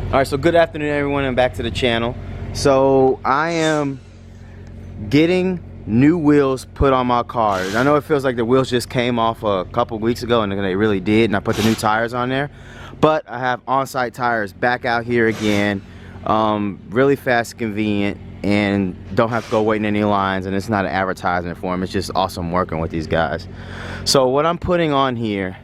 Alright, so good afternoon everyone and back to the channel. So I am getting new wheels put on my car. I know it feels like the wheels just came off a couple weeks ago, and they really did, and I put the new tires on there. But I have on-site tires back out here again. Really fast and convenient, and don't have to go waiting any lines, and it's not an advertisement for them. It's just awesome working with these guys. So what I'm putting on here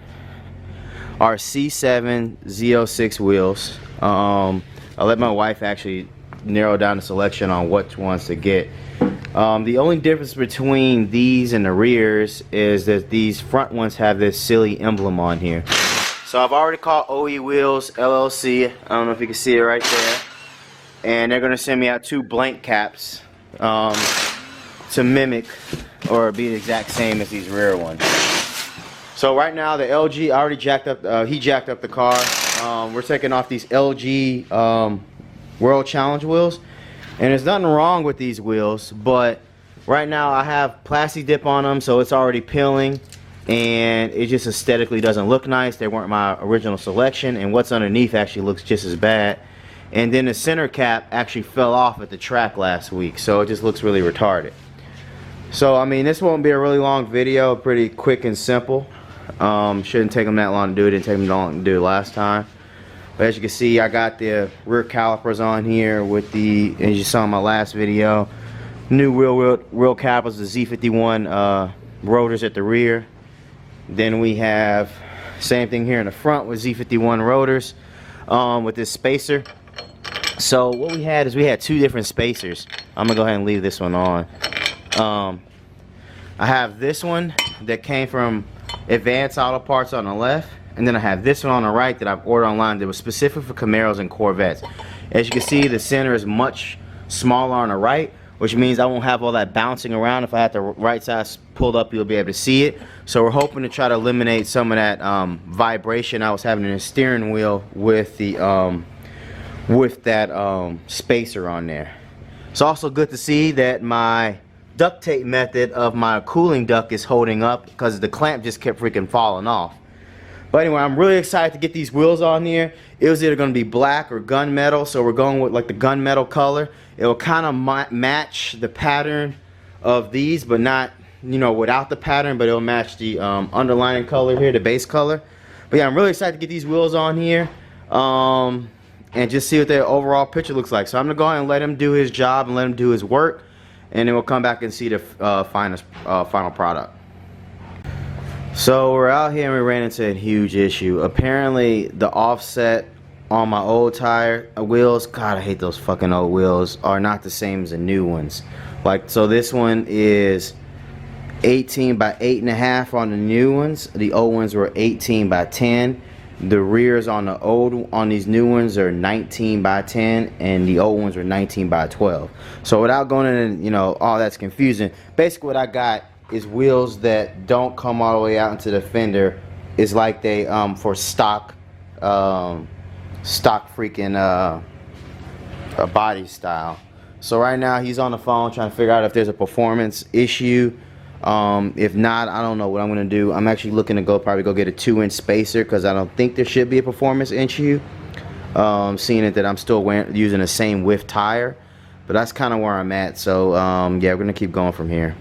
are C7 Z06 wheels. I'll let my wife actually narrow down the selection on which ones to get. The only difference between these and the rears is that these front ones have this silly emblem on here. So I've already called OE Wheels LLC. I don't know if you can see it right there. And they're gonna send me out 2 blank caps to mimic or be the exact same as these rear ones. So right now the LG, I already jacked up, he jacked up the car. We're taking off these LG World Challenge wheels, and there's nothing wrong with these wheels, but right now I have plastic dip on them, so it's already peeling, and it just aesthetically doesn't look nice. They weren't my original selection, and what's underneath actually looks just as bad. And then the center cap actually fell off at the track last week, so it just looks really retarded. So I mean, this won't be a really long video, pretty quick and simple. Shouldn't take them that long to do. It didn't take them long to do last time. But as you can see, I got the rear calipers on here with the, as you saw in my last video, new wheel calipers, the Z51 rotors at the rear. Then we have same thing here in the front with Z51 rotors with this spacer. So what we had is we had 2 different spacers. I'm gonna go ahead and leave this one on. I have this one that came from Advanced Auto Parts on the left, and then I have this one on the right that I've ordered online that was specific for Camaros and Corvettes. As you can see, the center is much smaller on the right, which means I won't have all that bouncing around. If I have the right side pulled up, you'll be able to see it. So we're hoping to try to eliminate some of that vibration I was having in the steering wheel with the spacer on there. It's also good to see that my duct tape method of my cooling duct is holding up, because the clamp just kept freaking falling off. But anyway, I'm really excited to get these wheels on here. It was either going to be black or gunmetal, so we're going with like the gunmetal color. It will kind of match the pattern of these, but not, you know, without the pattern, but it'll match the underlying color here, the base color. But yeah, I'm really excited to get these wheels on here and just see what their overall picture looks like. So I'm going to go ahead and let him do his job and let him do his work, and then we'll come back and see the final product. So we're out here and we ran into a huge issue. Apparently the offset on my old tire wheels, God, I hate those fucking old wheels, are not the same as the new ones. Like, so this one is 18 by 8.5 on the new ones. The old ones were 18 by 10. The rears on these new ones are 19 by 10, and the old ones were 19 by 12. So without going into, you know, all that's confusing, basically what I got is wheels that don't come all the way out into the fender. It's like they for stock freaking a body style. So right now he's on the phone trying to figure out if there's a performance issue. If not, I don't know what I'm gonna do. I'm actually looking to probably go get a 2-inch spacer, because I don't think there should be a performance issue, seeing it that I'm still using the same width tire. But that's kind of where I'm at. So yeah, we're gonna keep going from here.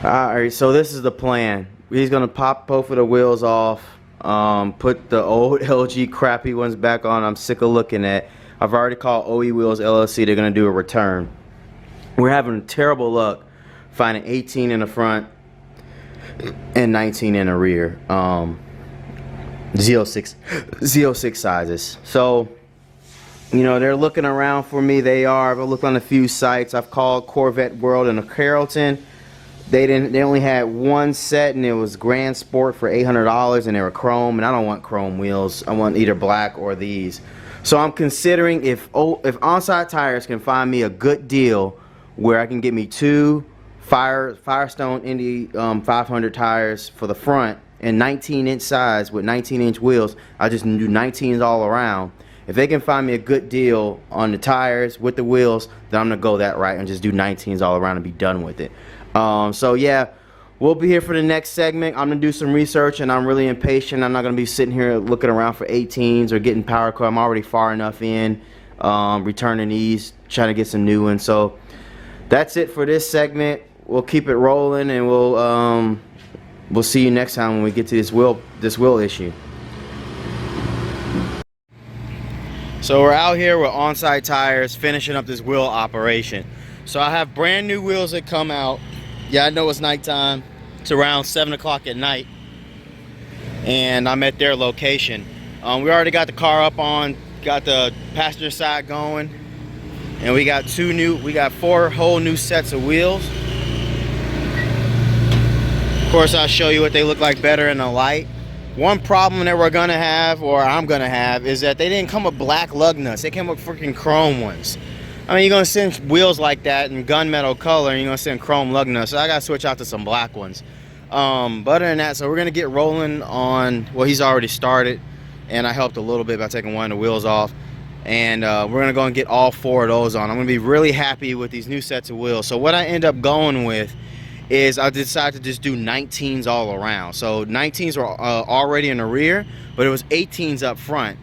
Alright, so this is the plan. He's gonna pop both of the wheels off, put the old LG crappy ones back on. I'm sick of looking at. I've already called OE Wheels LLC. They're gonna do a return. We're having terrible luck finding 18 in the front and 19 in the rear. Z06 sizes. So, you know, they're looking around for me. They are. I've looked on a few sites. I've called Corvette World in Carrollton. They only had one set, and it was Grand Sport for $800, and they were chrome, and I don't want chrome wheels. I want either black or these. So I'm considering if On-Site Tires can find me a good deal where I can get me 2 Firestone Indy 500 tires for the front and 19-inch size with 19-inch wheels. I just do 19s all around. If they can find me a good deal on the tires with the wheels, then I'm gonna go that route and just do 19s all around and be done with it. So yeah, we'll be here for the next segment. I'm gonna do some research, and I'm really impatient. I'm not gonna be sitting here looking around for 18s or getting power cord. I'm already far enough in, returning these, trying to get some new ones. So that's it for this segment. We'll keep it rolling, and we'll see you next time when we get to this wheel issue. So we're out here with on-site tires finishing up this wheel operation. So I have brand new wheels that come out. Yeah, I know it's nighttime. It's around 7 o'clock at night, and I'm at their location. We already got the car up on, got the passenger side going, and we got 4 whole new sets of wheels. Of course, I'll show you what they look like better in the light. One problem that we're gonna have, or I'm gonna have, is that they didn't come with black lug nuts. They came with freaking chrome ones. I mean, you're gonna send wheels like that in gunmetal color, and you're gonna send chrome lug nuts. So I gotta switch out to some black ones. But other than that, so we're gonna get rolling on. Well, he's already started, and I helped a little bit by taking one of the wheels off. And we're gonna go and get all 4 of those on. I'm gonna be really happy with these new sets of wheels. So what I end up going with is I decided to just do 19s all around. So 19s were already in the rear, but it was 18s up front.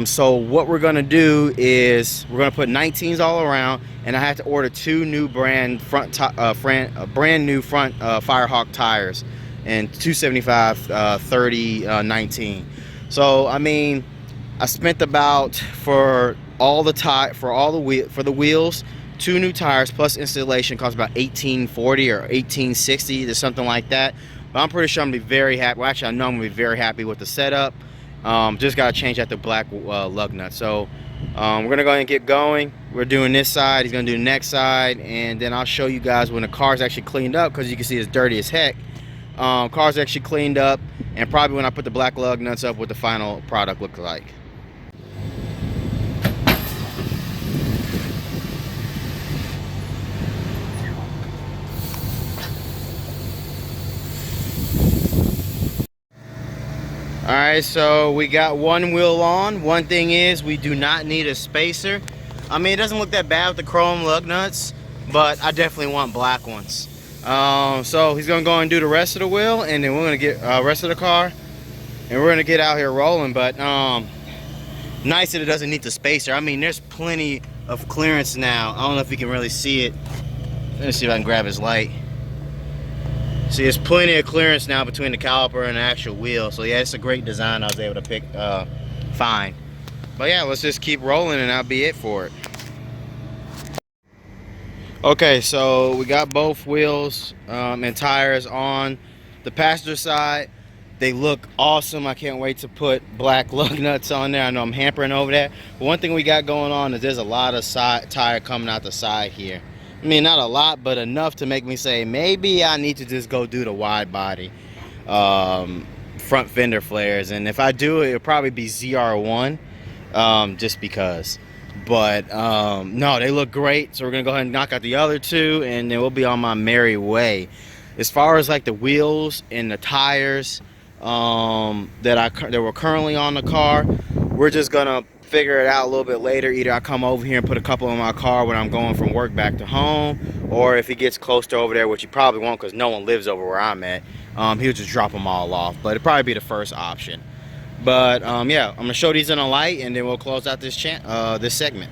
So what we're gonna do is we're gonna put 19s all around, and I had to order 2 new brand new front Firehawk tires, and 275 30 19. So I mean, I spent about for the wheels, 2 new tires plus installation cost about $18.40 or $18.60 or something like that. But I'm pretty sure I'm gonna be very happy. Well, actually, I know I'm gonna be very happy with the setup. Just gotta change out the black lug nut. So we're gonna go ahead and get going. We're doing this side. He's gonna do the next side, and then I'll show you guys when the car's actually cleaned up, because you can see it's dirty as heck. Car's actually cleaned up, and probably when I put the black lug nuts up, what the final product looks like. Alright, so we got one wheel on. One thing is, we do not need a spacer. I mean, it doesn't look that bad with the chrome lug nuts, but I definitely want black ones. So he's gonna go and do the rest of the wheel, and then we're gonna get rest of the car, and we're gonna get out here rolling. But nice that it doesn't need the spacer. I mean, there's plenty of clearance now. I don't know if you can really see it. Let me see if I can grab his light. See, there's plenty of clearance now between the caliper and the actual wheel. So yeah, it's a great design I was able to find. But yeah, let's just keep rolling, and that'll be it for it. Okay, so we got both wheels and tires on the passenger side. They look awesome. I can't wait to put black lug nuts on there. I know I'm hampering over that. But one thing we got going on is there's a lot of tire coming out the side here. I mean, not a lot, but enough to make me say maybe I need to just go do the wide body front fender flares. And if I do it, it'll probably be ZR1, just because. But no, they look great. So we're gonna go ahead and knock out the other 2, and then we'll be on my merry way. As far as like the wheels and the tires that were currently on the car, we're just gonna figure it out a little bit later. Either I come over here and put a couple in my car when I'm going from work back to home, or if he gets close to over there, which he probably won't because no one lives over where I'm at, he'll just drop them all off. But it'll probably be the first option. But yeah, I'm gonna show these in a light, and then we'll close out this segment.